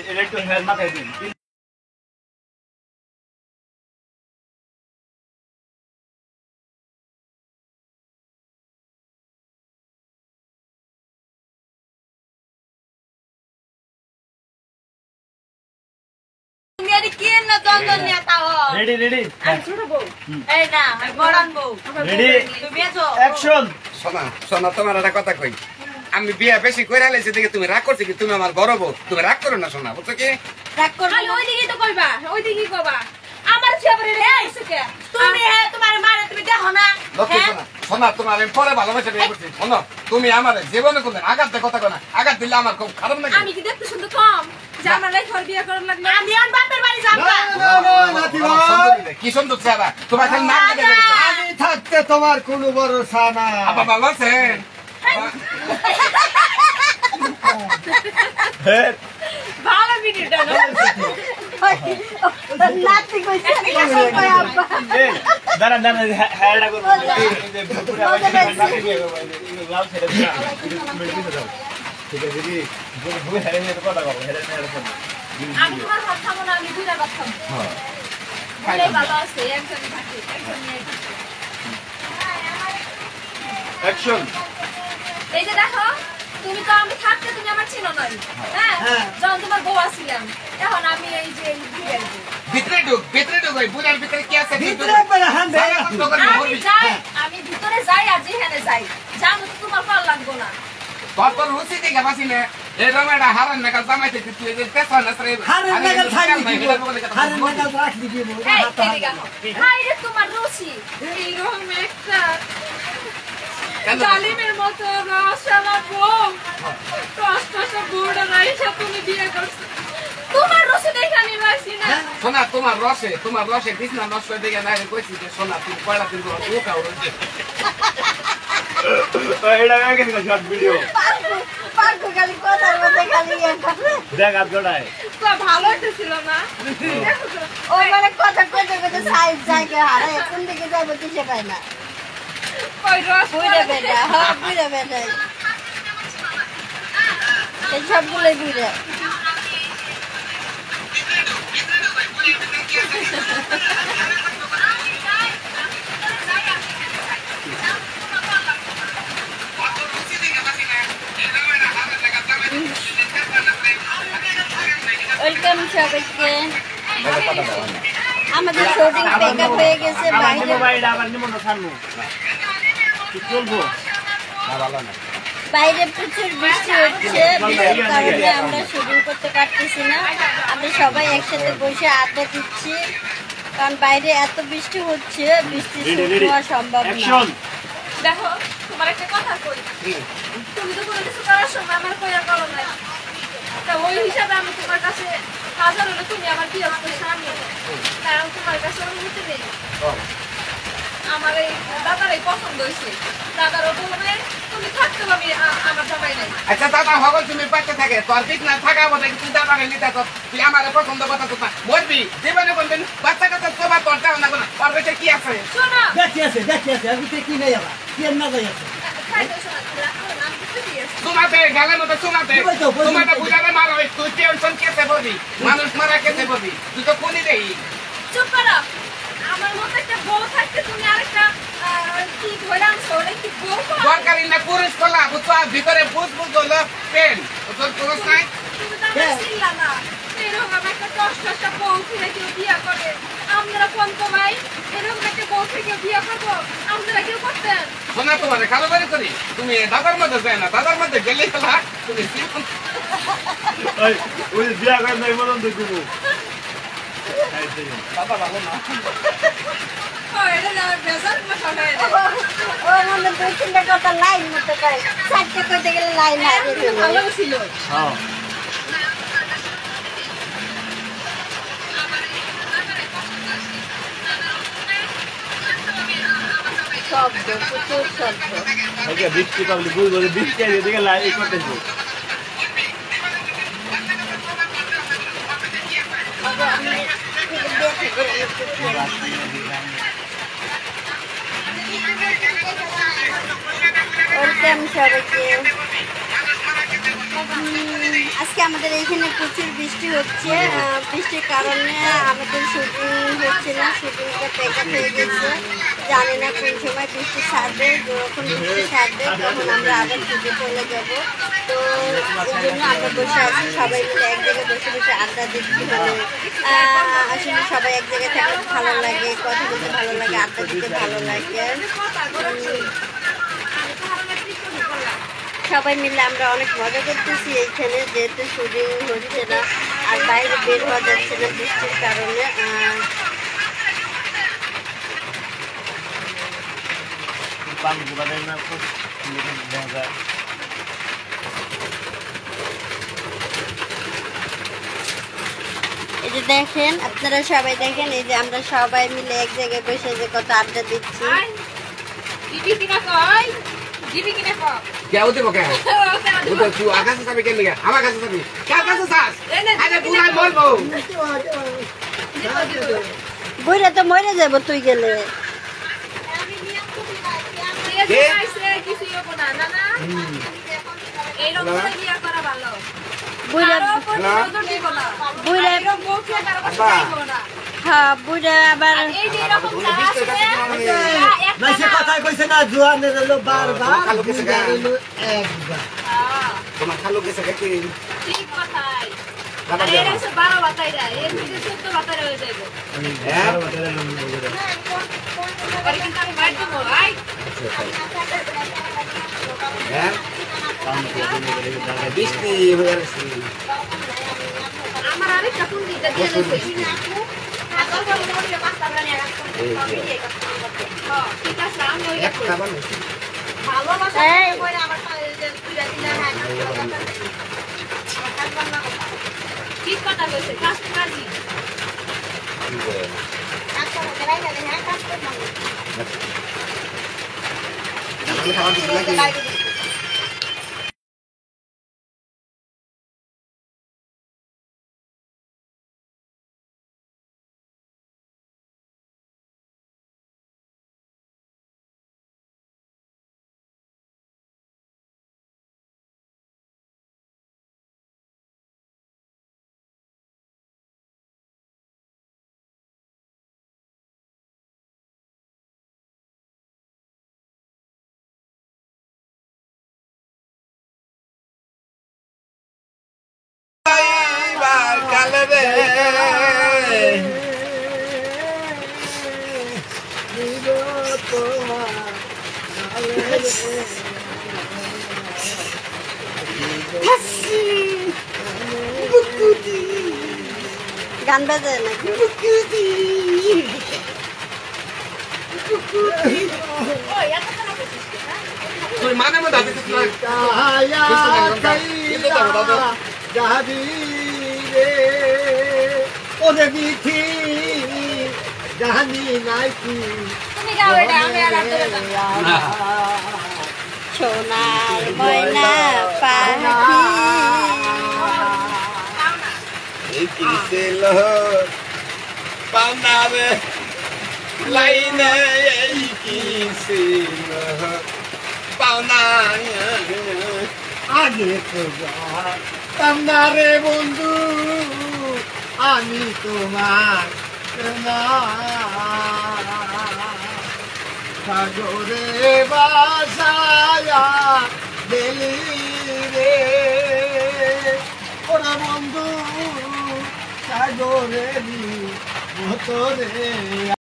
এটা একটু হেয়ার মাথায় দিন। রেডি রেডি এই না বড়ান বউ রেডি তুমি আছো অ্যাকশন। শোনা শোনা তোমার একটা কথা কই, আমি বিয়া বেশি করে আলাইছি দেখে তুমি রাগ করছো কি? তুমি আমার বড় বউ, তুমি রাগ করো না শোনা, বুঝছো কি? রাগ করবে ওই দিকেই তো কইবা, ওই দিকেই কইবা। আমার ছেলে রে আইছে তুমি হ্যাঁ তোমার মারে তুমি দেখো না লক্ষ্মী শোনা শোনা, তোমার আমি পরে ভালোবাসা বিয়ে করছি। শোনো তুমি আমার জীবনে কোনো আঘাত দিয়ে কথা কো না, আঘাত দিলে আমার খুব খারাপ লাগে। আমি কি দেখতে শুনতে কম যে আমার লাইফ আর বিয়ে করার লাগবে? আমি আর বাপের বাড়ি যাব না কি সুন্দর চেহারা তোমার, খালি নাম আমি থাকতে তোমার কোনো ভরসা না। আবার ভালো আছেন? ভালো ভিডিওটা না? নাতি কইছে কই আব্বা এই দাঁড়ান দাঁড়ান, হেয়ারটা করবো। এই যে পুরা নাকি বিয়ে করবো, এই লাল ছেড়ে দিন, মেডিকেলে যাও। ঠিক আছে কি বুঝে হেরে নিয়ে কথা বলো, হেরে নিয়ে কথা। আমি তোমার হাত থামো না, আমি দুইটা কথা থামো। হ্যাঁ এই ভালো আছে, একজনই থাকে, একজনই থাকে। অ্যাকশন। এই যে দেখো, তুমি তো আমি থাকতে তুমি আমার ছিল না, হ্যাঁ? যখন তোমার বউ আসছিলাম, এখন আমি এই যে ভিড়ে ভিতরে ঢুক ওই বুড়ার ভিতরে কি আছে? ভিতরে বলে হান দে। আমি যাই, আমি ভিতরে যাই আর যেখানে যাই, জানো তো তোমার ভালো লাগবে না। তোর রুচি দেখে বাসি না, এরকম একটা হারান নাকাল জামাইতে তুই যে পেছন আসরে হারের নাগাল ছাড়ি দিব, হারের নাগাল রাখলি দিব। এই এদিকে আসো। হাই রে তোমার রুচি, এইরকম একটা জালিমের মতো রসালা বউ, কষ্টে বুড়ো রাইসা তুমি বিয়ে করছো। তোমার রসে দেখে আমি বাসি না। শোনা তোমার রসে বিছনা নষ্ট দেখে না কইছি যে শোনা তুমি কয়লা দিন করে ও কাও রইছে। এটা হয়ে গেছে শর্ট ভিডিও। পারকো খালি কথার মধ্যে খালি দেখ হাত গড়ায়। তো ভালো ছিল না? ওই মানে কথা কইতে কইতে সাইজ জায়গা হারে কোন দিকে যাইব দিশে পায় না কই রস বুইরা বেটা হ্যাঁ বুইরা বেটা এই সবগুলো বুইরা ওয়েলকাম সবাইকে। আমাদের শুটিং পেকআপ হয়ে গেছে, বাইরে প্রচুর বৃষ্টি হচ্ছে, বৃষ্টির কারণে আমরা শুটিং করতে পারতেছি না। আমরা সবাই একসাথে বসে আড্ডা দিচ্ছি, কারণ বাইরে এত বৃষ্টি হচ্ছে, বৃষ্টি শুট হওয়া সম্ভব না। দেখো তোমার একটা কথা কই, তুমি তো কোনো কিছু করার সময় আমার কইয়া করো না, তা ওই হিসাবে আমি তোমার কাছে হাজার হলে তুমি আমার বিয়ে করছো আমি, কারণ তোমার কাছে অনুমতি নেই। আমার এই দাদারাই পছন্দ হয়েছে, দাদারও বলবে তুমি থাকতে পারবি, আমার জামাই নাই। আচ্ছা দাদা হগল তুমি পাইতে থাকে তোর ঠিক না থাকা বলে তুই দাদা নিতে তো তুই আমার পছন্দ কথা তো মরবি জীবনে কোনদিন বাচ্চা কাচ্চা তোমার তোরটা না কোনো ওর বেঁচে কি আছে? শোনো দেখি আছে আমি কি নেই আবার কি না যাই আছে। খাইতে শোনো, আমি কিছু দিয়েছি। তোমাতে গেলের মতো তোমাতে বুঝাবে মারা হয়, তুই টেনশন কেসে বলবি, মানুষ মারা কেসে বলবি, তুই তো কোনি দেই। চুপ করো, আমার মতো একটা বউ থাকতে তুমি আরেকটা কি ধরে আনছো, ওটা কি বউ? দরকারি না পুরুষ কলা বুঝছো, ভিতরে বুঝ হলো পেন তোর পুরুষ নাই। তুমি তো আমার চিনলা না, এরকম একটা কষ্ট একটা বউ ফিরে কেউ বিয়ে করে, আপনারা কোন ভাই এরকম একটা বউ থেকে বিয়ে করবো, আপনারা কেউ করতেন? শোনা তোমার কারোবারি করি, তুমি দাদার মধ্যে যায় না, দাদার মধ্যে গেলে খেলা তুমি ওই বিয়া করে নাই মতন দেখবো। দাদা ভালো না এটা যাওয়ার বেজার মশা হয়ে যায়। ও মনে দুই তিনটা কথা লাইন মতো করে, চারটে কইতে গেলে লাইন হারিয়ে ভালো ছিল। হ্যাঁ শব্দ প্রচুর শব্দ। বৃষ্টি পাবলি বুঝবো যে বৃষ্টি আছে এদিকে লাইন করতেছে। ওয়েলকাম সবাইকে। আজকে আমাদের এইখানে প্রচুর বৃষ্টি বৃষ্টি হচ্ছে, বৃষ্টির কারণে আমাদের শুটিং হচ্ছে না, শুটিংটা ব্যাকআপ হয়ে গেছে। জানি না কোন সময় বৃষ্টি ছাড়বে, যখন বৃষ্টি ছাড়বে তখন আমরা আবার শুটে চলে যাব। তো এই জন্য আমরা বসে আছি, সবাই মিলে এক জায়গায় বসে বসে আড্ডা দিচ্ছি। আসলে সবাই এক জায়গায় থাকলে ভালো লাগে, কথা বলতে ভালো লাগে, আড্ডা দিতে ভালো লাগে। সবাই মিলে আমরা অনেক মজা করতেছি এইখানে, যেহেতু শুটিং হচ্ছে না আর বাইরে বের হওয়া যাচ্ছে না বৃষ্টির কারণে। এই যে দেখেন, আপনারা সবাই দেখেন, এই যে আমরা সবাই মিলে এক জায়গায় বসে যে কত আড্ডা দিচ্ছি। কেউ দেবো কেন তুই আকাশে যাবি কেন আমার কাছে যাবি কার কাছে যাস আরে বুড়াই বলবো বইরা তো মরে যাবো তুই গেলে। হ্যাঁ বুড়া আবার কথায় কইছে না জোয়ানের হলো বারবার তোমার খালু গেছে কি ঠিক কথাই এর আছে 12 বাতাইরা এর থেকে 14 বাতাইরা হয়ে যাবে পরে কিন্তু আমি বাইর দেবো আই হ্যাঁ বৃষ্টি হয়ে গেছে আমার আরেকটা ফুল দিতে দিয়ে দিয়েছে আগল বল মোটে পাঁচটা বানিয়ে রাখতে হ্যাঁ ঠিক আছে আমি ওই একটা বানাইছি ভালোবাসা কইরা আবার দুইটা দিলে হ্যাঁ ঠিক কথা কইছে কাজ কাজী আচ্ছা করাই গেলে হ্যাঁ কাজ করব আমি খাবার দিই নাকি গান বাজে নাকি তুই মানে মত আছে ওরে বিথি জানি নাই কি তুমি গাও এটা আমি আর ধরে যাব সোনার ময়না পাখি এই কিসেল পানারে লাইনে এই কিসেল পানা আগে তো না রে বন্ধু আমি তোমার সাগরে বাসায়া দিলি রে ওরা বন্ধু সাগরে মতো রে